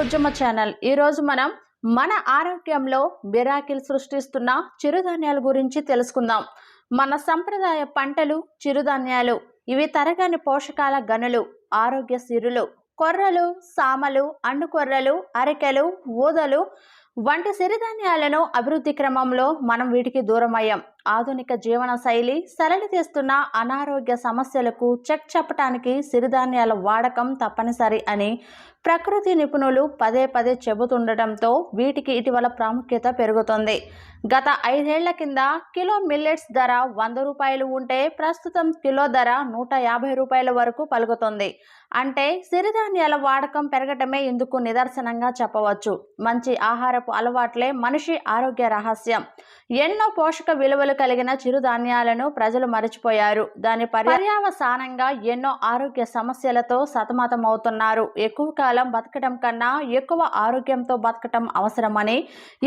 Bujjamma channel. ఈ రోజు మనం మన ఆరోగ్యంలో మిరాకిల్ సృష్టిస్తున్న చిరుధాన్యాల గురించి తెలుసుకుందాం. మన సంప్రదాయ పంటలు చిరుధాన్యాలు. ఇవి తరగని పోషకాల గనులు, ఆరోగ్య సిరులు. కొర్రలు, సామలు, అండుకొర్రలు, అరికెలు, ఊదలు వంటి సిరిధాన్యాలను అభివృద్ధి క్రమంలో మనం వీటికి దూరమయ్యాం. ఆధునిక జీవన శైలి సరళి తెస్తున్న అనారోగ్య సమస్యలకు చెక్ చెప్పడానికి సిరిధాన్యాల వాడకం తప్పనిసరి అని ప్రకృతి నిపుణులు పదే పదే చెబుతుండటంతో వీటికి ఇటీవల ప్రాముఖ్యత పెరుగుతుంది. గత 5 ఏళ్ల కింద కిలో మిల్లెట్స్ ధర 100 రూపాయలు ఉంటే ప్రస్తుతం కిలో ధర 150 రూపాయల వరకు పలుకుతుంది. అంటే సిరిధాన్యాల వాడకం పెరగటమే ఇందుకు నిదర్శనంగా చెప్పవచ్చు. మంచి ఆహారపు అలవాట్లే మనిషి ఆరోగ్య రహస్యం. ఎన్నో పోషక విలువలు కలిగిన చిరుధాన్యాలను ప్రజలు మరిచిపోయారు. దాని పర్యవసానంగా ఎన్నో ఆరోగ్య సమస్యలతో సతమతమవుతున్నారు. ఎక్కువ కాలం బతకడం కన్నా ఎక్కువ ఆరోగ్యంతో బతకటం అవసరమని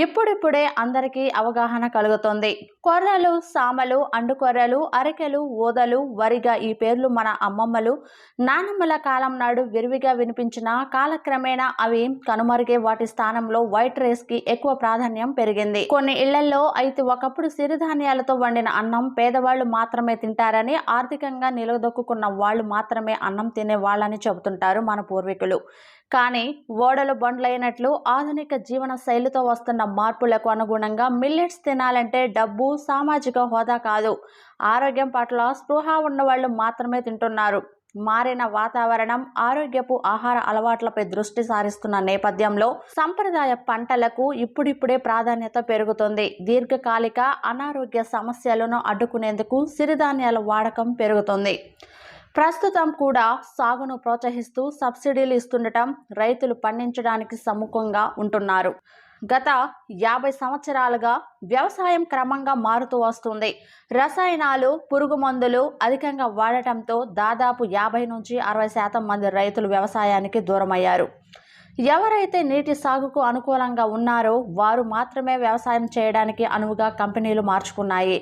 ఇప్పుడిప్పుడే అందరికీ అవగాహన కలుగుతుంది. కొర్రలు, సామలు, అండుకొర్రలు, అరికెలు, ఊదలు, వరిగా ఈ పేర్లు మన అమ్మమ్మలు, నానమ్మల కాలం నాడు విరివిగా వినిపించిన కాలక్రమేణా అవి కనుమరుగే వాటి స్థానంలో వైట్ రైస్ కి ఎక్కువ ప్రాధాన్యం పెరిగింది. కొన్ని ఇళ్లలో అయితే ఒకప్పుడు సిరిధాన్యాలతో వండిన అన్నం పేదవాళ్లు మాత్రమే తింటారని, ఆర్థికంగా నిలదొక్కున్న వాళ్ళు మాత్రమే అన్నం తినే వాళ్ళని చెబుతుంటారు మన పూర్వీకులు. కానీ ఓడలు బండ్లైనట్లు ఆధునిక జీవన శైలితో వస్తున్న మార్పులకు అనుగుణంగా మిల్లెట్స్ తినాలంటే డబ్బు, సామాజిక హోదా కాదు, ఆరోగ్యం పట్ల స్పృహ ఉన్నవాళ్లు మాత్రమే తింటున్నారు. మారిన వాతావరణం, ఆరోగ్యపు ఆహార అలవాట్లపై దృష్టి సారిస్తున్న నేపథ్యంలో సంప్రదాయ పంటలకు ఇప్పుడిప్పుడే ప్రాధాన్యత పెరుగుతుంది. దీర్ఘకాలిక అనారోగ్య సమస్యలను అడ్డుకునేందుకు సిరిధాన్యాల వాడకం పెరుగుతుంది. ప్రస్తుతం కూడా సాగును ప్రోత్సహిస్తూ సబ్సిడీలు ఇస్తుండటం రైతులు పండించడానికి సముఖంగా ఉంటున్నారు. గత 50 సంవత్సరాలుగా వ్యవసాయం క్రమంగా మారుతూ వస్తుంది. రసాయనాలు, పురుగు మందులు అధికంగా వాడటంతో దాదాపు 50 నుంచి 60% మంది రైతులు వ్యవసాయానికి దూరమయ్యారు. ఎవరైతే నీటి సాగుకు అనుకూలంగా ఉన్నారో వారు మాత్రమే వ్యవసాయం చేయడానికి అనువుగా కంపెనీలు మార్చుకున్నాయి.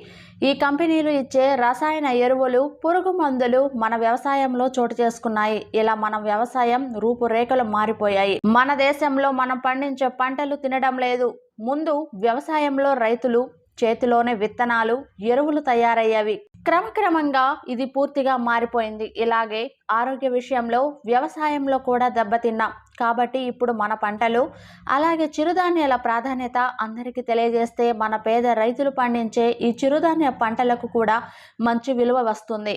ఈ కంపెనీలు ఇచ్చే రసాయన ఎరువులు, పురుగు మందులు మన వ్యవసాయంలో చోటు చేసుకున్నాయి. ఇలా మన వ్యవసాయం రూపురేఖలు మారిపోయాయి. మన దేశంలో మనం పండించే పంటలు తినడం లేదు. ముందు వ్యవసాయంలో రైతులు చేతిలోనే విత్తనాలు, ఎరువులు తయారయ్యేవి. క్రమక్రమంగా ఇది పూర్తిగా మారిపోయింది. ఇలాగే ఆరోగ్య విషయంలో వ్యవసాయంలో కూడా దెబ్బతిన్నాం. కాబట్టి ఇప్పుడు మన పంటలు, అలాగే చిరుధాన్యాల ప్రాధాన్యత అందరికీ తెలియజేస్తే మన పేద రైతులు పండించే ఈ చిరుధాన్య పంటలకు కూడా మంచి విలువ వస్తుంది.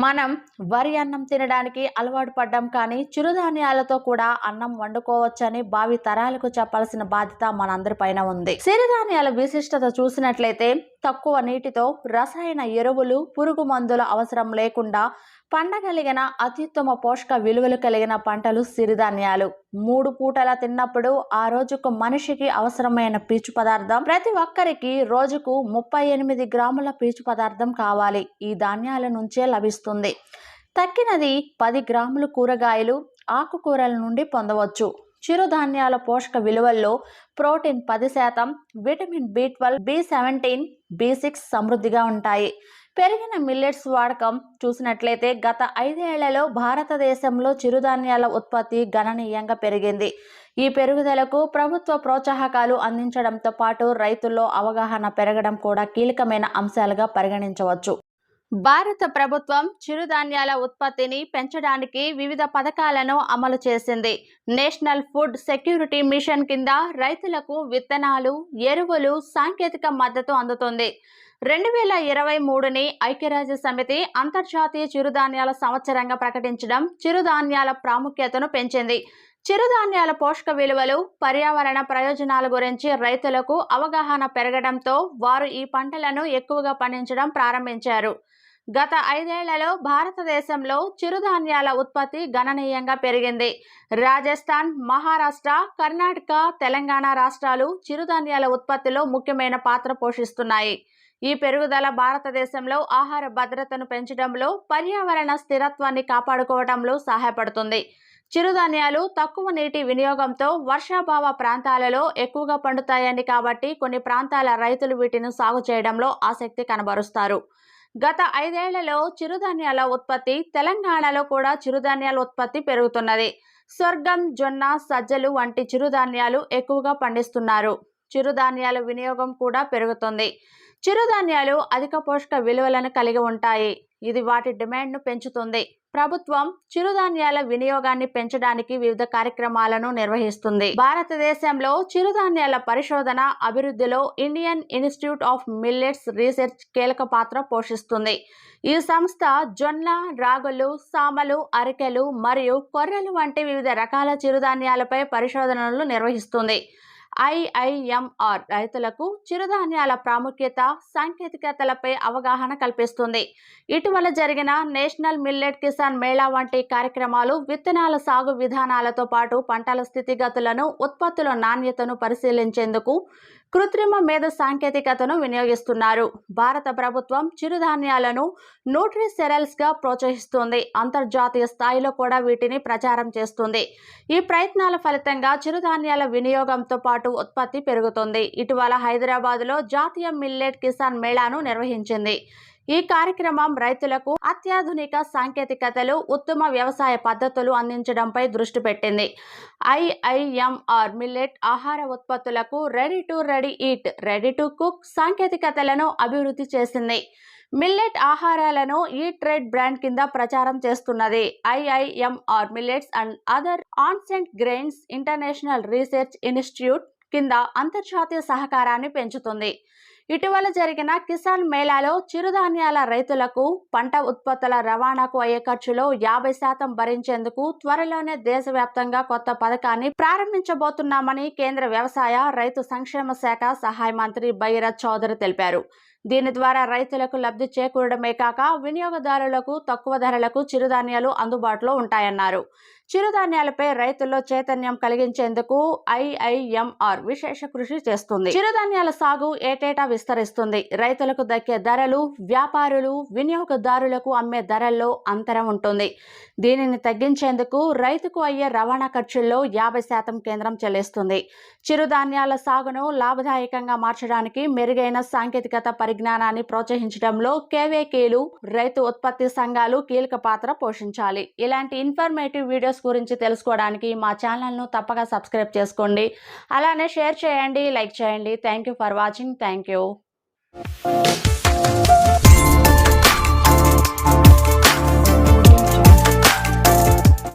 మనం వరి అన్నం తినడానికి అలవాటు పడ్డాం, కానీ చిరుధాన్యాలతో కూడా అన్నం వండుకోవచ్చని భావి తరాలకు చెప్పాల్సిన బాధ్యత మనందరిపైన ఉంది. సిరిధాన్యాల విశిష్టత చూసినట్లయితే తక్కువ నీటితో రసాయన ఎరువులు, పురుగు మందుల అవసరం లేకుండా పండగలిగిన అత్యుత్తమ పోషక విలువలు కలిగిన పంటలు సిరిధాన్యాలు. 3 పూటలా తిన్నప్పుడు ఆ రోజుకు మనిషికి అవసరమైన పీచు పదార్థం ప్రతి ఒక్కరికి రోజుకు 38 గ్రాముల పీచు పదార్థం కావాలి. ఈ ధాన్యాల నుంచే లభిస్తుంది. తక్కినది 10 గ్రాములు కూరగాయలు, ఆకుకూరల నుండి పొందవచ్చు. చిరుధాన్యాల పోషక విలువల్లో protein 10%, vitamin B12, B17, B6 సమృద్ధిగా ఉంటాయి. పెరిగిన మిల్లెట్స్ వాడకం చూసినట్లయితే గత 5 ఏళ్లలో భారతదేశంలో చిరుధాన్యాల ఉత్పత్తి గణనీయంగా పెరిగింది. ఈ పెరుగుదలకు ప్రభుత్వ ప్రోత్సాహకాలు అందించడంతో పాటు రైతుల్లో అవగాహన పెరగడం కూడా కీలకమైన అంశాలుగా పరిగణించవచ్చు. భారత ప్రభుత్వం చిరుధాన్యాల ఉత్పత్తిని పెంచడానికి వివిధ పథకాలను అమలు చేసింది. నేషనల్ ఫుడ్ సెక్యూరిటీ మిషన్ కింద రైతులకు విత్తనాలు, ఎరువులు, సాంకేతిక మద్దతు అందుతుంది. 2023ని ఐక్యరాజ్య సమితి అంతర్జాతీయ చిరుధాన్యాల సంవత్సరంగా ప్రకటించడం చిరుధాన్యాల ప్రాముఖ్యతను పెంచింది. చిరుధాన్యాల పోషక విలువలు, పర్యావరణ ప్రయోజనాల గురించి రైతులకు అవగాహన పెరగడంతో వారు ఈ పంటలను ఎక్కువగా పండించడం ప్రారంభించారు. గత 5 ఏళ్లలో భారతదేశంలో చిరుధాన్యాల ఉత్పత్తి గణనీయంగా పెరిగింది. రాజస్థాన్, మహారాష్ట్ర, కర్ణాటక, తెలంగాణ రాష్ట్రాలు చిరుధాన్యాల ఉత్పత్తిలో ముఖ్యమైన పాత్ర పోషిస్తున్నాయి. ఈ పెరుగుదల భారతదేశంలో ఆహార భద్రతను పెంచడంలో, పర్యావరణ స్థిరత్వాన్ని కాపాడుకోవడంలో సహాయపడుతుంది. చిరుధాన్యాలు తక్కువ నీటి వినియోగంతో వర్షాభావ ప్రాంతాలలో ఎక్కువగా పండుతాయని, కాబట్టి కొన్ని ప్రాంతాల రైతులు వీటిని సాగు చేయడంలో ఆసక్తి కనబరుస్తారు. గత 5 ఏళ్లలో చిరుధాన్యాల ఉత్పత్తి, తెలంగాణలో కూడా చిరుధాన్యాల ఉత్పత్తి పెరుగుతున్నది. సొర్గం, జొన్న, సజ్జలు వంటి చిరుధాన్యాలు ఎక్కువగా పండిస్తున్నారు. చిరుధాన్యాల వినియోగం కూడా పెరుగుతుంది. చిరుధాన్యాలు అధిక పోషక విలువలను కలిగి ఉంటాయి. ఇది వాటి డిమాండ్ను పెంచుతుంది. ప్రభుత్వం చిరుధాన్యాల వినియోగాన్ని పెంచడానికి వివిధ కార్యక్రమాలను నిర్వహిస్తుంది. భారతదేశంలో చిరుధాన్యాల పరిశోధన, అభివృద్ధిలో Indian institute of millets research కీలక పాత్ర పోషిస్తుంది. ఈ సంస్థ జొన్న, రాగులు, సామలు, అరికెలు మరియు కొర్రలు వంటి వివిధ రకాల చిరుధాన్యాలపై పరిశోధనలు నిర్వహిస్తుంది. IIMR రైతులకు చిరుధాన్యాల ప్రాముఖ్యత, సాంకేతికతలపై అవగాహన కల్పిస్తుంది. ఇటీవల జరిగిన నేషనల్ మిల్లెట్ కిసాన్ మేళా వంటి కార్యక్రమాలు విత్తనాల సాగు విధానాలతో పాటు పంటల స్థితిగతులను, ఉత్పత్తుల నాణ్యతను పరిశీలించేందుకు కృత్రిమ మేధ సాంకేతికతను వినియోగిస్తున్నారు. భారత ప్రభుత్వం చిరుధాన్యాలను న్యూట్రిసెరల్స్గా ప్రోత్సహిస్తుంది. అంతర్జాతీయ స్థాయిలో కూడా వీటిని ప్రచారం చేస్తుంది. ఈ ప్రయత్నాల ఫలితంగా చిరుధాన్యాల వినియోగంతో పాటు ఉత్పత్తి పెరుగుతుంది. ఇటీవల హైదరాబాద్లో జాతీయ మిల్లెట్ కిసాన్ మేళాను నిర్వహించింది. ఈ కార్యక్రమం రైతులకు అత్యాధునిక సాంకేతికతలు, ఉత్తమ వ్యవసాయ పద్ధతులు అందించడంపై దృష్టి పెట్టింది. IIMR మిల్లెట్ ఆహార ఉత్పత్తులకు ready eat, ready to cook సాంకేతికతలను అభివృద్ధి చేసింది. మిల్లెట్ ఆహారాలను ఈట్ రైట్ బ్రాండ్ కింద ప్రచారం చేస్తున్నది. IIMR millets and other ancient grains international research institute కింద అంతర్జాతీయ సహకారాన్ని పెంచుతుంది. ఇటీవల జరిగిన కిసాన్ మేళాలో చిరుధాన్యాల రైతులకు పంట ఉత్పత్తుల రవాణాకు అయ్యే ఖర్చులో 50% భరించేందుకు త్వరలోనే దేశవ్యాప్తంగా కొత్త పథకాన్ని ప్రారంభించబోతున్నామని కేంద్ర వ్యవసాయ, రైతు సంక్షేమ శాఖ సహాయ మంత్రి భగీరథ్ చౌదరి తెలిపారు. దీని ద్వారా రైతులకు లబ్ధి చేకూరడమే కాక వినియోగదారులకు తక్కువ ధరలకు చిరుధాన్యాలు అందుబాటులో ఉంటాయన్నారు. చిరుధాన్యాలపై రైతుల్లో చైతన్యం కలిగించేందుకు IIMR విశేష కృషి చేస్తుంది. చిరుధాన్యాల సాగు ఏటేటా విస్తరిస్తుంది. రైతులకు దక్కే ధరలు, వ్యాపారులు, వినియోగదారులకు అమ్మే ధరల్లో అంతరం ఉంటుంది. దీనిని తగ్గించేందుకు రైతుకు అయ్యే రవాణా ఖర్చుల్లో 50% కేంద్రం చెల్లిస్తుంది. చిరుధాన్యాల సాగును లాభదాయకంగా మార్చడానికి మెరుగైన సాంకేతికత పరిజ్ఞానాన్ని ప్రోత్సహించడంలో కేవేకేలు, రైతు ఉత్పత్తి సంఘాలు కీలక పాత్ర పోషించాలి. ఇలాంటి ఇన్ఫర్మేటివ్ వీడియోస్ గురించి తెలుసుకోవడానికి మా ఛానల్ను తప్పక సబ్స్క్రైబ్ చేసుకోండి. అలానే షేర్ చేయండి, లైక్ చేయండి. Thank you for watching. Thank you.